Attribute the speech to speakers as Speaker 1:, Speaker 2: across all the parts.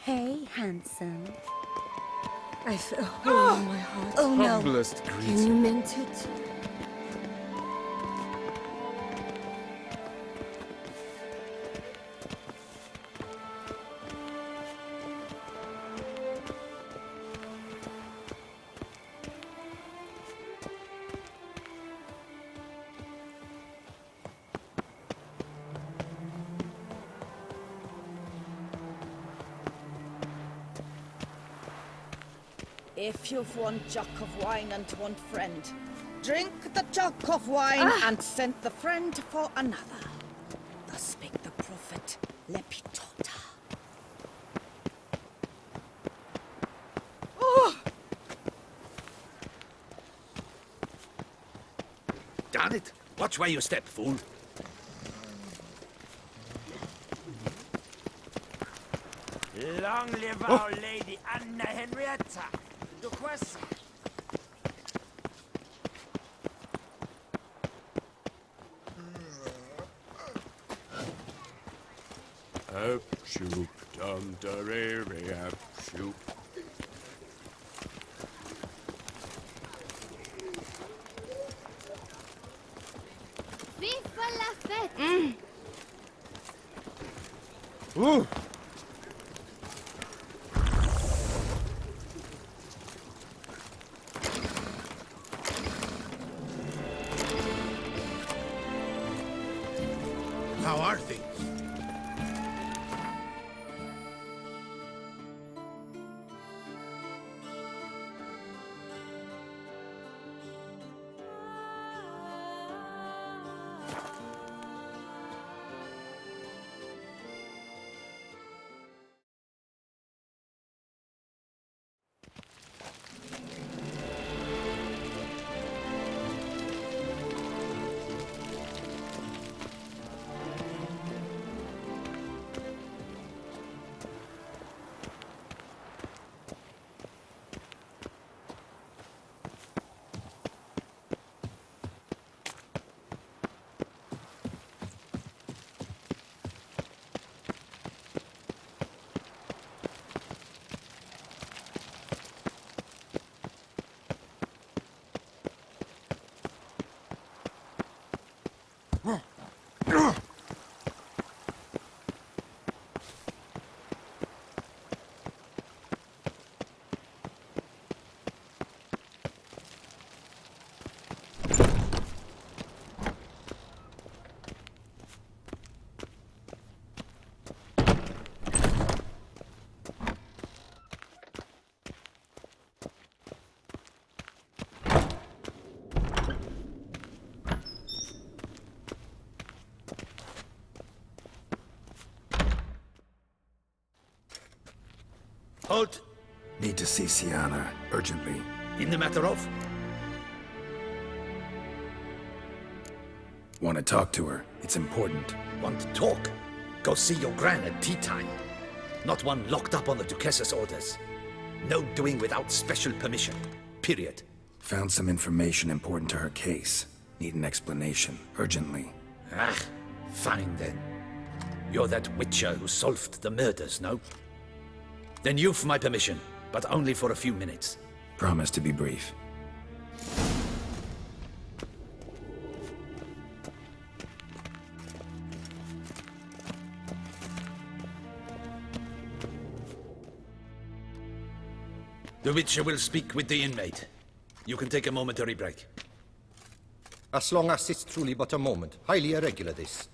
Speaker 1: Hey, handsome.
Speaker 2: I feel a hole in my heart.
Speaker 1: Oh no.
Speaker 3: Humblest
Speaker 2: Can
Speaker 3: greeting.
Speaker 2: you mend it?
Speaker 4: If you've one jug of wine and one friend, drink the jug of wine and send the friend for another. Thus spake the prophet Lepitota.
Speaker 5: Darn it! Watch where you step, fool.
Speaker 6: Long live our Lady Anna Henrietta, Duquesa.
Speaker 3: Up, shoop, dum, da, re, re, up, shoop.
Speaker 7: Viva la fête!
Speaker 3: Ooh!
Speaker 5: How are things? Halt!
Speaker 8: Need to see Syanna, urgently.
Speaker 5: In the matter of?
Speaker 8: Want to talk to her. It's important.
Speaker 5: Want to talk? Go see your gran at tea time. Not one locked up on the Duquessa's orders. No doing without special permission. Period.
Speaker 8: Found some information important to her case. Need an explanation, urgently.
Speaker 5: Ah, fine then. You're that witcher who solved the murders, no? Then you've my permission, but only for a few minutes.
Speaker 8: Promise to be brief.
Speaker 5: The witcher will speak with the inmate. You can take a momentary break.
Speaker 9: As long as it's truly but a moment. Highly irregular, this.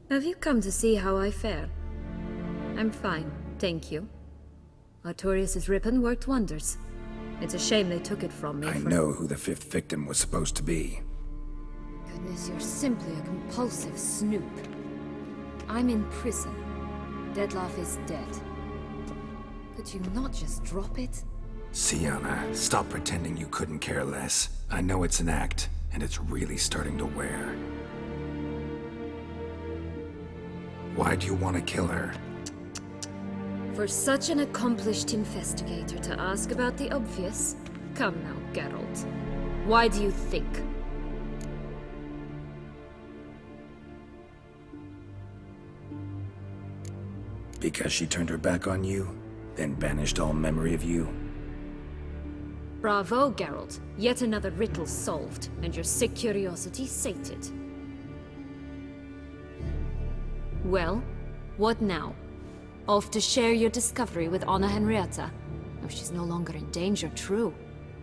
Speaker 2: Have you come to see how I fare? I'm fine, thank you. Artorius' ribbon worked wonders. It's a shame they took it from me.
Speaker 8: I know who the fifth victim was supposed to be.
Speaker 2: Goodness, you're simply a compulsive snoop. I'm in prison. Deadloff is dead. Could you not just drop it?
Speaker 8: Syanna, stop pretending you couldn't care less. I know it's an act, and it's really starting to wear. Why do you want to kill her?
Speaker 2: For such an accomplished investigator to ask about the obvious? Come now, Geralt. Why do you think?
Speaker 8: Because she turned her back on you, then banished all memory of you?
Speaker 2: Bravo, Geralt. Yet another riddle solved, and your sick curiosity sated. Well, what now? Off to share your discovery with Anna Henrietta? Oh, she's no longer in danger, true.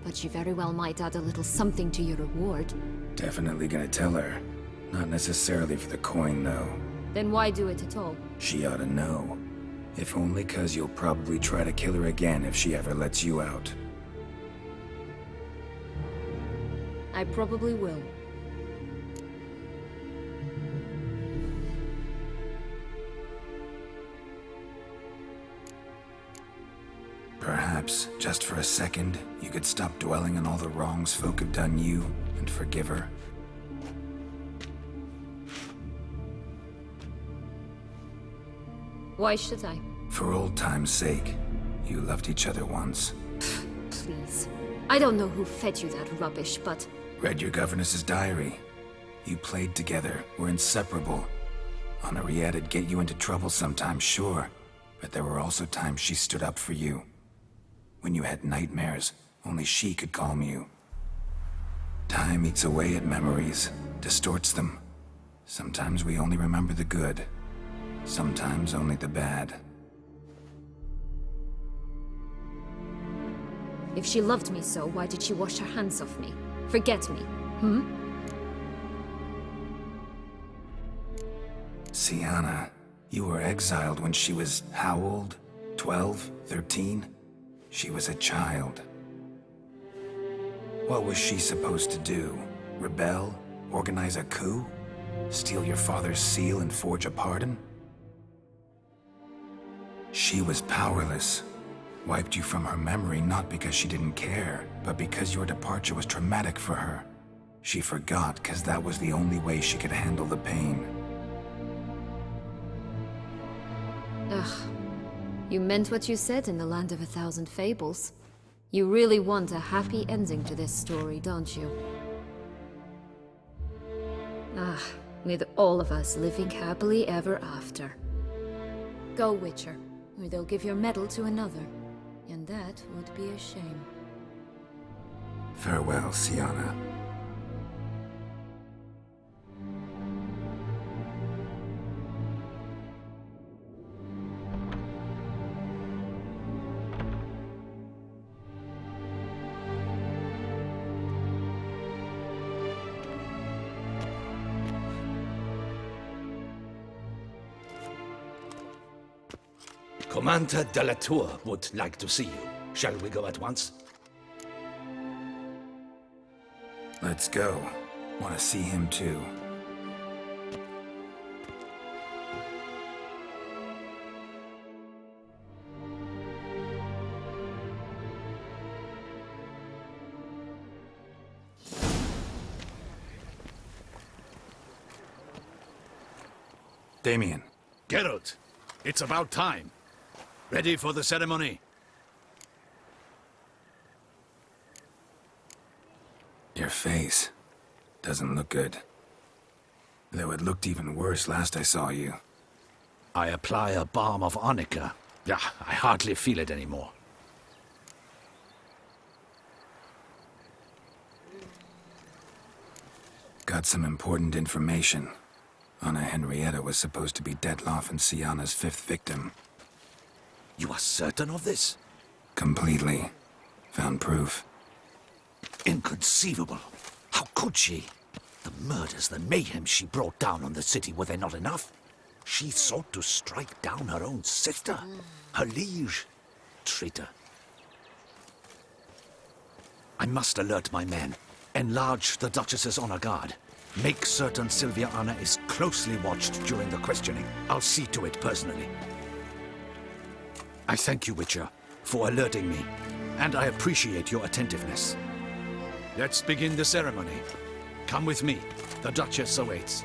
Speaker 2: But she very well might add a little something to your reward.
Speaker 8: Definitely gonna tell her. Not necessarily for the coin, though.
Speaker 2: Then why do it at all?
Speaker 8: She ought to know. If only 'cause you'll probably try to kill her again if she ever lets you out.
Speaker 2: I probably will.
Speaker 8: Perhaps, just for a second, you could stop dwelling on all the wrongs folk have done you and forgive her.
Speaker 2: Why should I?
Speaker 8: For old time's sake. You loved each other once.
Speaker 2: Please. I don't know who fed you that rubbish, but...
Speaker 8: Read your governess's diary. You played together, were inseparable. Henriette'd get you into trouble sometimes, sure. But there were also times she stood up for you. When you had nightmares, only she could calm you. Time eats away at memories, distorts them. Sometimes we only remember the good. Sometimes only the bad.
Speaker 2: If she loved me so, why did she wash her hands off me? Forget me, hmm?
Speaker 8: Syanna, you were exiled when she was how old? 12? 13? She was a child. What was she supposed to do? Rebel? Organize a coup? Steal your father's seal and forge a pardon? She was powerless. Wiped you from her memory not because she didn't care, but because your departure was traumatic for her. She forgot because that was the only way she could handle the pain.
Speaker 2: Ugh. You meant what you said in the Land of a Thousand Fables. You really want a happy ending to this story, don't you? Ah, with all of us living happily ever after. Go, Witcher, or they'll give your medal to another. And that would be a shame.
Speaker 8: Farewell, Syanna.
Speaker 5: Commander de la Tour would like to see you. Shall we go at once?
Speaker 8: Let's go. Want to see him too. Damien.
Speaker 5: Geralt, it's about time. Ready for the ceremony?
Speaker 8: Your face doesn't look good. Though it looked even worse last I saw you.
Speaker 5: I apply a balm of arnica. Yeah, I hardly feel it anymore.
Speaker 8: Got some important information. Anna Henrietta was supposed to be Detloff and Syanna's 5th victim.
Speaker 5: You are certain of this?
Speaker 8: Completely. Found proof.
Speaker 5: Inconceivable. How could she? The murders, the mayhem she brought down on the city, were they not enough? She sought to strike down her own sister, her liege. Traitor. I must alert my men. Enlarge the Duchess's honor guard. Make certain Sylviana is closely watched during the questioning. I'll see to it personally. I thank you, Witcher, for alerting me, and I appreciate your attentiveness. Let's begin the ceremony. Come with me. The Duchess awaits.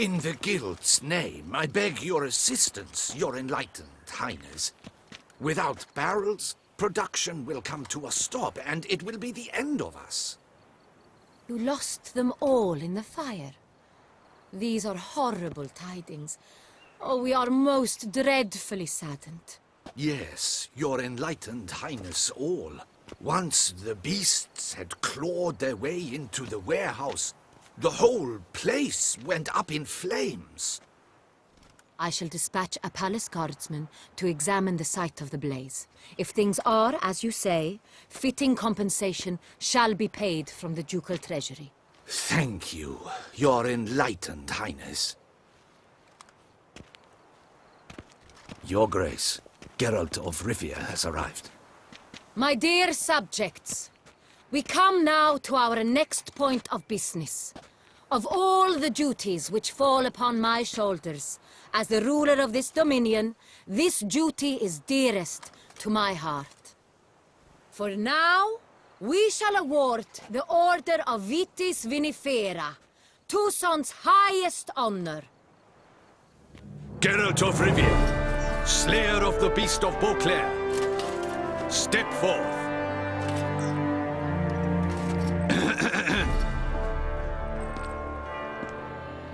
Speaker 5: In the Guild's name, I beg your assistance, your enlightened highness. Without barrels, production will come to a stop, and it will be the end of us.
Speaker 2: You lost them all in the fire. These are horrible tidings. Oh, we are most dreadfully saddened.
Speaker 5: Yes, your enlightened highness all. Once the beasts had clawed their way into the warehouse, the whole place went up in flames.
Speaker 2: I shall dispatch a palace guardsman to examine the site of the blaze. If things are, as you say, fitting compensation shall be paid from the ducal treasury.
Speaker 5: Thank you, your enlightened highness. Your Grace, Geralt of Rivia has arrived.
Speaker 2: My dear subjects, we come now to our next point of business. Of all the duties which fall upon my shoulders, as the ruler of this dominion, this duty is dearest to my heart. For now, we shall award the Order of Vitis Vinifera, Tucson's highest honor.
Speaker 3: Geralt of Rivia, slayer of the beast of Beauclair, step forth.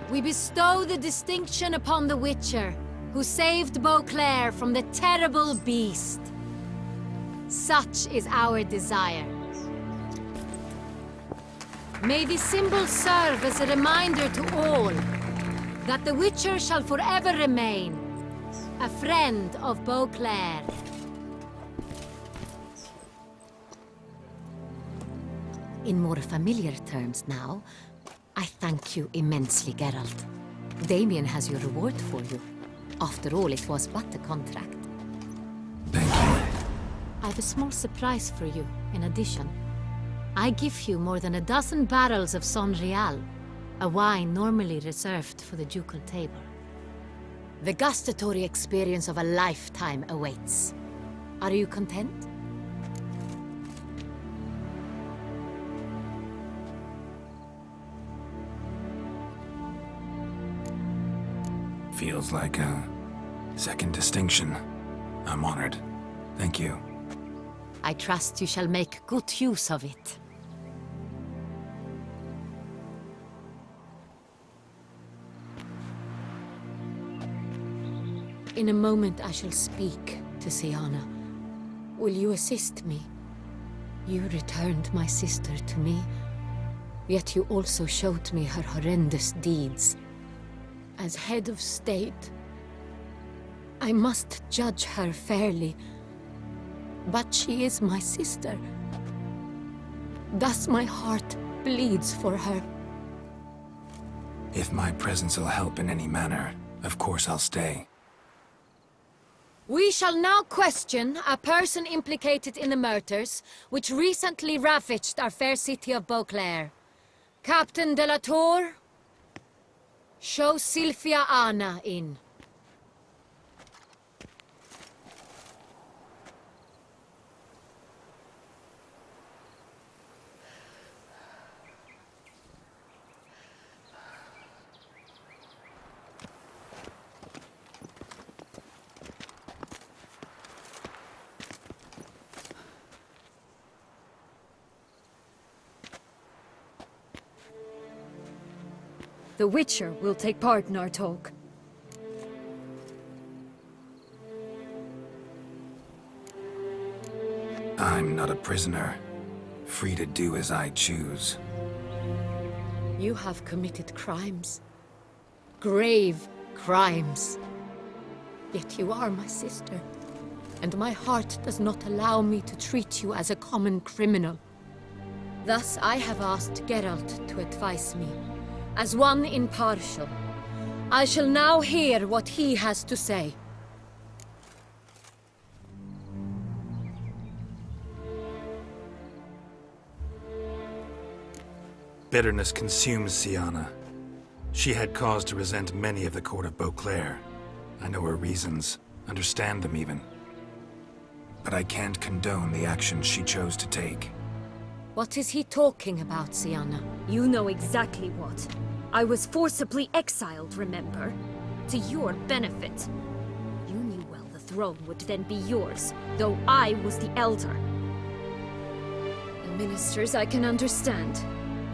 Speaker 2: We bestow the distinction upon the Witcher, who saved Beauclair from the terrible beast. Such is our desire. May this symbol serve as a reminder to all that the Witcher shall forever remain a friend of Beauclair. In more familiar terms now, I thank you immensely, Geralt. Damien has your reward for you. After all, it was but a contract.
Speaker 8: Thank you.
Speaker 2: I have a small surprise for you, in addition. I give you more than a dozen barrels of Son Real, a wine normally reserved for the ducal table. The gustatory experience of a lifetime awaits. Are you content?
Speaker 8: Feels like a second distinction. I'm honored. Thank you.
Speaker 2: I trust you shall make good use of it. In a moment I shall speak to Syanna. Will you assist me? You returned my sister to me, yet you also showed me her horrendous deeds. As head of state, I must judge her fairly. But she is my sister. Thus my heart bleeds for her.
Speaker 8: If my presence will help in any manner, of course I'll stay.
Speaker 2: We shall now question a person implicated in the murders which recently ravaged our fair city of Beauclair. Captain de la Tour, show Sylvia Anna in. The Witcher will take part in our talk.
Speaker 8: I'm not a prisoner, free to do as I choose.
Speaker 2: You have committed crimes. Grave crimes. Yet you are my sister, and my heart does not allow me to treat you as a common criminal. Thus I have asked Geralt to advise me. As one impartial, I shall now hear what he has to say.
Speaker 8: Bitterness consumes Syanna. She had cause to resent many of the court of Beauclair. I know her reasons, understand them even. But I can't condone the actions she chose to take.
Speaker 2: What is he talking about, Syanna?
Speaker 1: You know exactly what.
Speaker 2: I was forcibly exiled, remember? To your benefit. You knew well the throne would then be yours, though I was the elder. The ministers I can understand.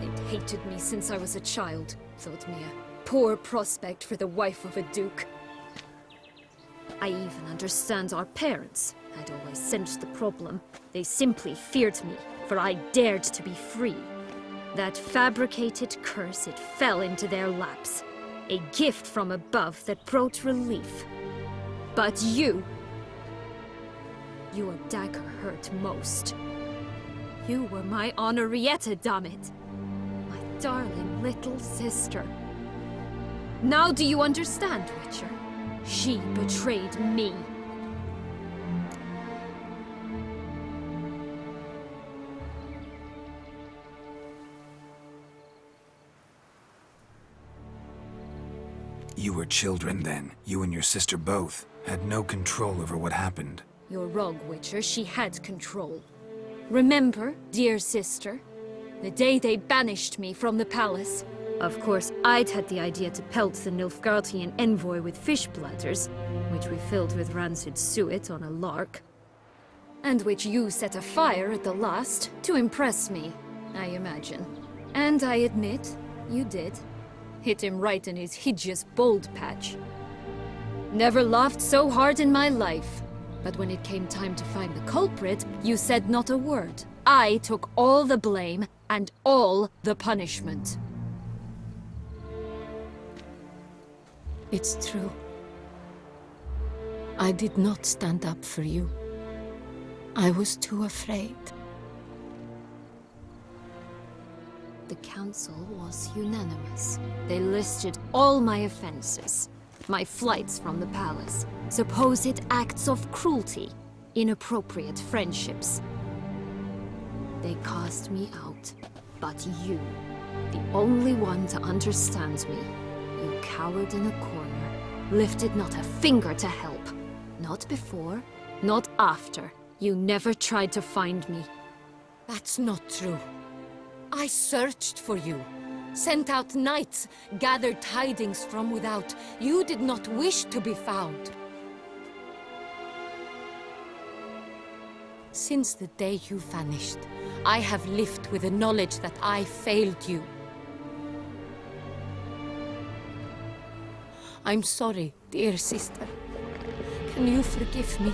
Speaker 2: They'd hated me since I was a child, thought me a poor prospect for the wife of a duke. I even understand our parents. I'd always sensed the problem. They simply feared me, for I dared to be free. That fabricated curse, it fell into their laps. A gift from above that brought relief. But you... Your dagger hurt most. You were my Henrietta, dammit. My darling little sister. Now do you understand, Witcher? She betrayed me.
Speaker 8: You were children then. You and your sister both had no control over what happened.
Speaker 2: You're wrong, Witcher. She had control. Remember, dear sister, the day they banished me from the palace? Of course, I'd had the idea to pelt the Nilfgaardian envoy with fish bladders, which we filled with rancid suet on a lark. And which you set afire at the last, to impress me, I imagine. And I admit, you did. Hit him right in his hideous bald patch. Never laughed so hard in my life. But when it came time to find the culprit, you said not a word. I took all the blame and all the punishment.
Speaker 1: It's true. I did not stand up for you. I was too afraid.
Speaker 2: The council was unanimous. They listed all my offenses. My flights from the palace, supposed acts of cruelty, inappropriate friendships. They cast me out. But you, the only one to understand me, you cowered in a corner, lifted not a finger to help. Not before, not after. You never tried to find me.
Speaker 1: That's not true. I searched for you, sent out knights, gathered tidings from without. You did not wish to be found. Since the day you vanished, I have lived with the knowledge that I failed you. I'm sorry, dear sister. Can you forgive me?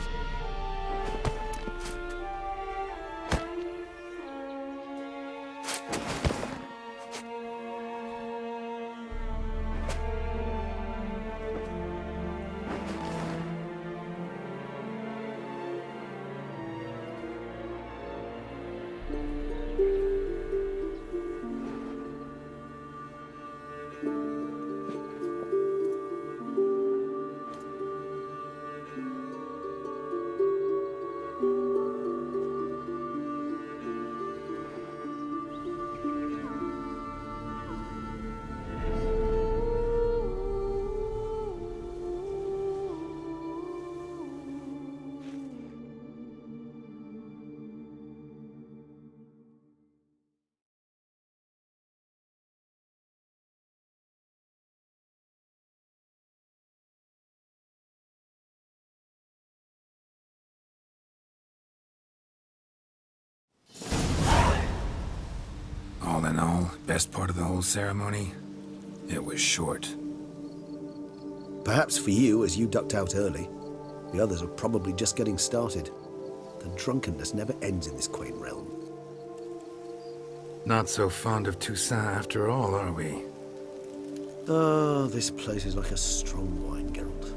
Speaker 8: All in all, best part of the whole ceremony? It was short.
Speaker 10: Perhaps for you, as you ducked out early. The others are probably just getting started. The drunkenness never ends in this quaint realm.
Speaker 8: Not so fond of Toussaint after all, are we?
Speaker 10: Ah, this place is like a strong wine, Geralt.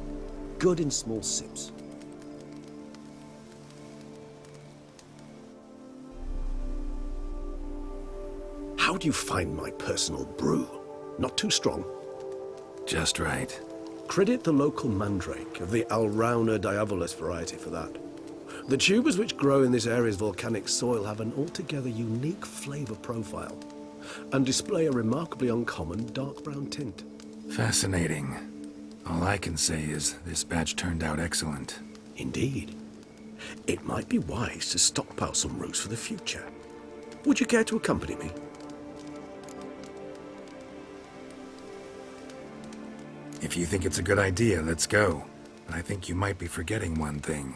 Speaker 10: Good in small sips. How do you find my personal brew? Not too strong?
Speaker 8: Just right.
Speaker 10: Credit the local mandrake of the Alrauna diabolus variety for that. The tubers which grow in this area's volcanic soil have an altogether unique flavor profile and display a remarkably uncommon dark brown tint.
Speaker 8: Fascinating. All I can say is this batch turned out excellent.
Speaker 10: Indeed. It might be wise to stockpile some roots for the future. Would you care to accompany me?
Speaker 8: If you think it's a good idea, let's go. But I think you might be forgetting one thing.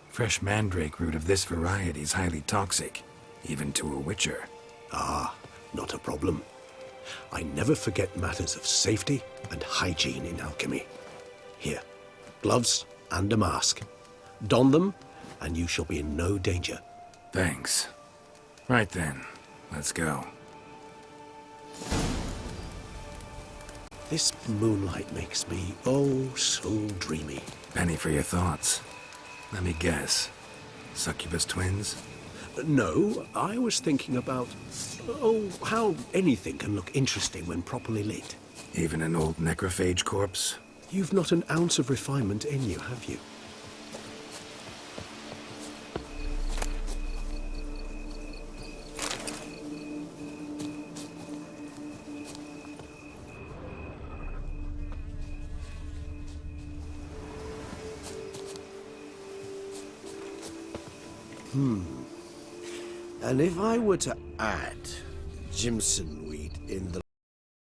Speaker 8: Fresh mandrake root of this variety is highly toxic, even to a witcher.
Speaker 10: Ah, not a problem. I never forget matters of safety and hygiene in alchemy. Here, gloves and a mask. Don them, and you shall be in no danger.
Speaker 8: Thanks. Right then, let's go.
Speaker 10: This moonlight makes me, oh, so dreamy.
Speaker 8: Penny for your thoughts. Let me guess. Succubus twins?
Speaker 10: No, I was thinking about, oh, how anything can look interesting when properly lit.
Speaker 8: Even an old necrophage corpse?
Speaker 10: You've not an ounce of refinement in you, have you? And if I were to add Jimson weed in the